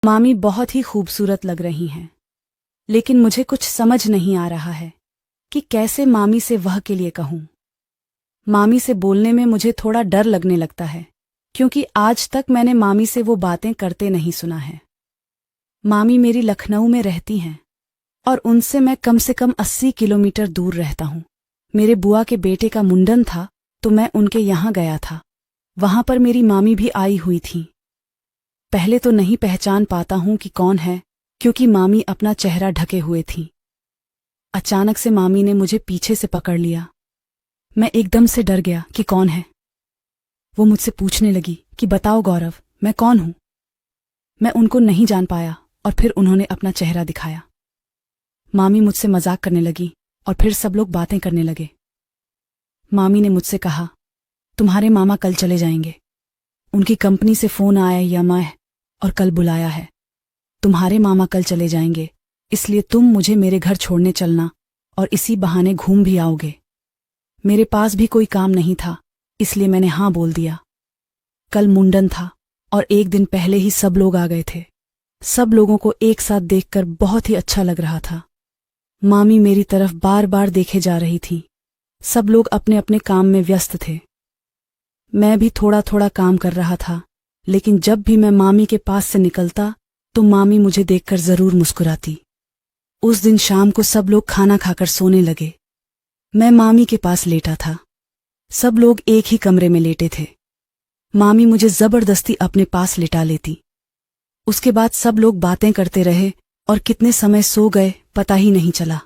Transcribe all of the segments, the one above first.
मामी बहुत ही खूबसूरत लग रही हैं, लेकिन मुझे कुछ समझ नहीं आ रहा है कि कैसे मामी से वह के लिए कहूं। मामी से बोलने में मुझे थोड़ा डर लगने लगता है, क्योंकि आज तक मैंने मामी से वो बातें करते नहीं सुना है। मामी मेरी लखनऊ में रहती हैं और उनसे मैं कम से कम 80 किलोमीटर दूर रहता हूं। मेरे बुआ के बेटे का मुंडन था तो मैं उनके यहां गया था। वहां पर मेरी मामी भी आई हुई थी। पहले तो नहीं पहचान पाता हूं कि कौन है, क्योंकि मामी अपना चेहरा ढके हुए थी। अचानक से मामी ने मुझे पीछे से पकड़ लिया। मैं एकदम से डर गया कि कौन है। वो मुझसे पूछने लगी कि बताओ गौरव, मैं कौन हूं। मैं उनको नहीं जान पाया और फिर उन्होंने अपना चेहरा दिखाया। मामी मुझसे मजाक करने लगी और फिर सब लोग बातें करने लगे। मामी ने मुझसे कहा, तुम्हारे मामा कल चले जाएंगे। उनकी कंपनी से फोन आया या मैं और कल बुलाया है। तुम्हारे मामा कल चले जाएंगे, इसलिए तुम मुझे मेरे घर छोड़ने चलना और इसी बहाने घूम भी आओगे। मेरे पास भी कोई काम नहीं था, इसलिए मैंने हाँ बोल दिया। कल मुंडन था और एक दिन पहले ही सब लोग आ गए थे। सब लोगों को एक साथ देखकर बहुत ही अच्छा लग रहा था। मामी मेरी तरफ बार बार देखे जा रही थी। सब लोग अपने अपने काम में व्यस्त थे। मैं भी थोड़ा थोड़ा काम कर रहा था, लेकिन जब भी मैं मामी के पास से निकलता तो मामी मुझे देखकर जरूर मुस्कुराती। उस दिन शाम को सब लोग खाना खाकर सोने लगे। मैं मामी के पास लेटा था। सब लोग एक ही कमरे में लेटे थे। मामी मुझे जबरदस्ती अपने पास लिटा लेती। उसके बाद सब लोग बातें करते रहे और कितने समय सो गए पता ही नहीं चला।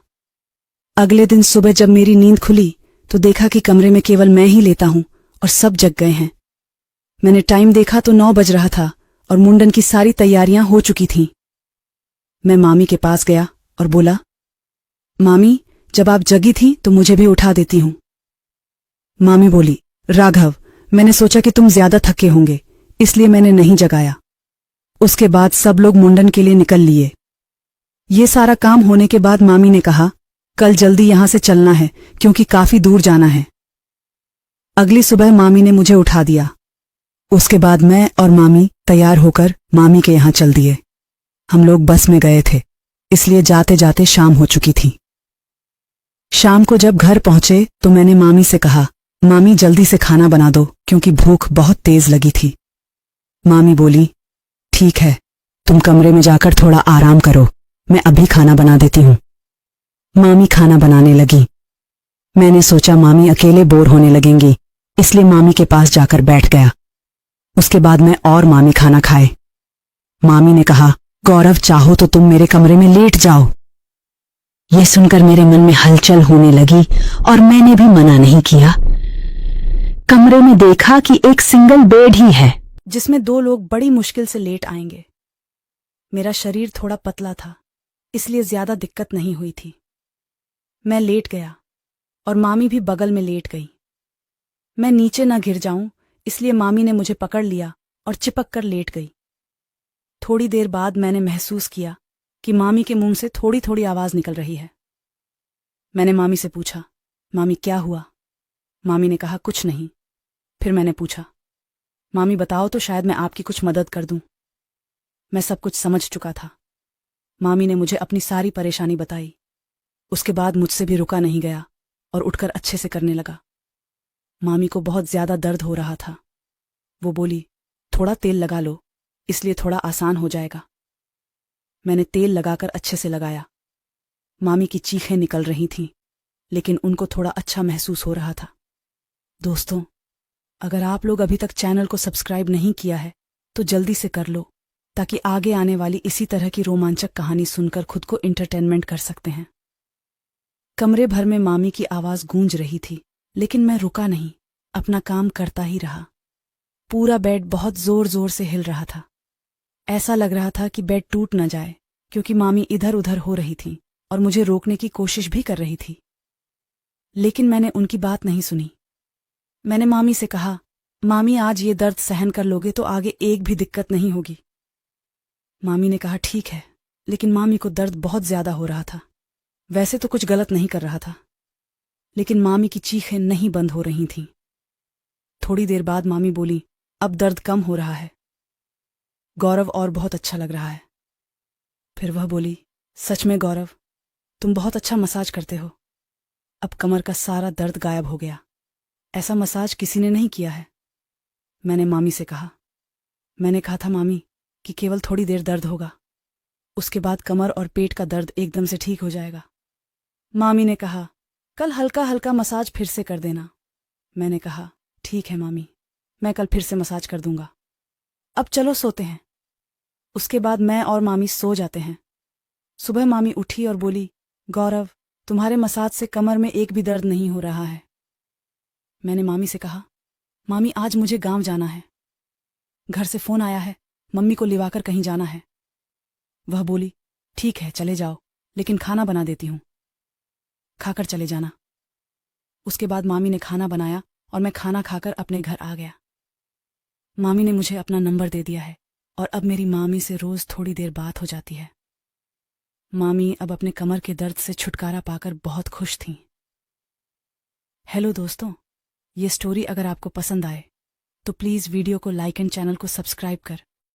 अगले दिन सुबह जब मेरी नींद खुली तो देखा कि कमरे में केवल मैं ही लेटा हूं और सब जग गए हैं। मैंने टाइम देखा तो 9 बज रहा था और मुंडन की सारी तैयारियां हो चुकी थीं। मैं मामी के पास गया और बोला, मामी, जब आप जगी थी तो मुझे भी उठा देती हूं। मामी बोली, राघव, मैंने सोचा कि तुम ज्यादा थके होंगे, इसलिए मैंने नहीं जगाया। उसके बाद सब लोग मुंडन के लिए निकल लिए। ये सारा काम होने के बाद मामी ने कहा, कल जल्दी यहां से चलना है क्योंकि काफी दूर जाना है। अगली सुबह मामी ने मुझे उठा दिया। उसके बाद मैं और मामी तैयार होकर मामी के यहां चल दिए। हम लोग बस में गए थे, इसलिए जाते जाते शाम हो चुकी थी। शाम को जब घर पहुंचे तो मैंने मामी से कहा, मामी जल्दी से खाना बना दो क्योंकि भूख बहुत तेज लगी थी। मामी बोली, ठीक है, तुम कमरे में जाकर थोड़ा आराम करो, मैं अभी खाना बना देती हूं। मामी खाना बनाने लगी। मैंने सोचा मामी अकेले बोर होने लगेंगी, इसलिए मामी के पास जाकर बैठ गया। उसके बाद मैं और मामी खाना खाए। मामी ने कहा, गौरव, चाहो तो तुम मेरे कमरे में लेट जाओ। यह सुनकर मेरे मन में हलचल होने लगी और मैंने भी मना नहीं किया। कमरे में देखा कि एक सिंगल बेड ही है, जिसमें 2 लोग बड़ी मुश्किल से लेट आएंगे। मेरा शरीर थोड़ा पतला था, इसलिए ज्यादा दिक्कत नहीं हुई थी। मैं लेट गया और मामी भी बगल में लेट गई। मैं नीचे न गिर जाऊं, इसलिए मामी ने मुझे पकड़ लिया और चिपक कर लेट गई। थोड़ी देर बाद मैंने महसूस किया कि मामी के मुंह से थोड़ी थोड़ी आवाज निकल रही है। मैंने मामी से पूछा, मामी क्या हुआ? मामी ने कहा, कुछ नहीं। फिर मैंने पूछा, मामी बताओ तो शायद मैं आपकी कुछ मदद कर दूं। मैं सब कुछ समझ चुका था। मामी ने मुझे अपनी सारी परेशानी बताई। उसके बाद मुझसे भी रुका नहीं गया और उठकर अच्छे से करने लगा। मामी को बहुत ज्यादा दर्द हो रहा था। वो बोली, थोड़ा तेल लगा लो, इसलिए थोड़ा आसान हो जाएगा। मैंने तेल लगाकर अच्छे से लगाया। मामी की चीखें निकल रही थीं, लेकिन उनको थोड़ा अच्छा महसूस हो रहा था। दोस्तों, अगर आप लोग अभी तक चैनल को सब्सक्राइब नहीं किया है तो जल्दी से कर लो, ताकि आगे आने वाली इसी तरह की रोमांचक कहानी सुनकर खुद को एंटरटेनमेंट कर सकते हैं। कमरे भर में मामी की आवाज गूंज रही थी, लेकिन मैं रुका नहीं, अपना काम करता ही रहा। पूरा बेड बहुत जोर जोर से हिल रहा था। ऐसा लग रहा था कि बेड टूट न जाए, क्योंकि मामी इधर उधर हो रही थी और मुझे रोकने की कोशिश भी कर रही थी। लेकिन मैंने उनकी बात नहीं सुनी। मैंने मामी से कहा, मामी आज ये दर्द सहन कर लोगे तो आगे एक भी दिक्कत नहीं होगी। मामी ने कहा, ठीक है, लेकिन मामी को दर्द बहुत ज्यादा हो रहा था। वैसे तो कुछ गलत नहीं कर रहा था, लेकिन मामी की चीखें नहीं बंद हो रही थीं। थोड़ी देर बाद मामी बोली, अब दर्द कम हो रहा है। गौरव, और बहुत अच्छा लग रहा है। फिर वह बोली, सच में गौरव, तुम बहुत अच्छा मसाज करते हो। अब कमर का सारा दर्द गायब हो गया। ऐसा मसाज किसी ने नहीं किया है। मैंने मामी से कहा। मैंने कहा था मामी कि केवल थोड़ी देर दर्द होगा, उसके बाद कमर और पेट का दर्द एकदम से ठीक हो जाएगा। मामी ने कहा, कल हल्का हल्का मसाज फिर से कर देना। मैंने कहा, ठीक है मामी, मैं कल फिर से मसाज कर दूंगा। अब चलो सोते हैं। उसके बाद मैं और मामी सो जाते हैं। सुबह मामी उठी और बोली, गौरव, तुम्हारे मसाज से कमर में एक भी दर्द नहीं हो रहा है। मैंने मामी से कहा, मामी आज मुझे गांव जाना है, घर से फोन आया है, मम्मी को लिवाकर कहीं जाना है। वह बोली, ठीक है चले जाओ, लेकिन खाना बना देती हूं, खाकर चले जाना। उसके बाद मामी ने खाना बनाया और मैं खाना खाकर अपने घर आ गया। मामी ने मुझे अपना नंबर दे दिया है और अब मेरी मामी से रोज थोड़ी देर बात हो जाती है। मामी अब अपने कमर के दर्द से छुटकारा पाकर बहुत खुश थीं। हेलो दोस्तों, ये स्टोरी अगर आपको पसंद आए तो प्लीज़ वीडियो को लाइक एंड चैनल को सब्सक्राइब कर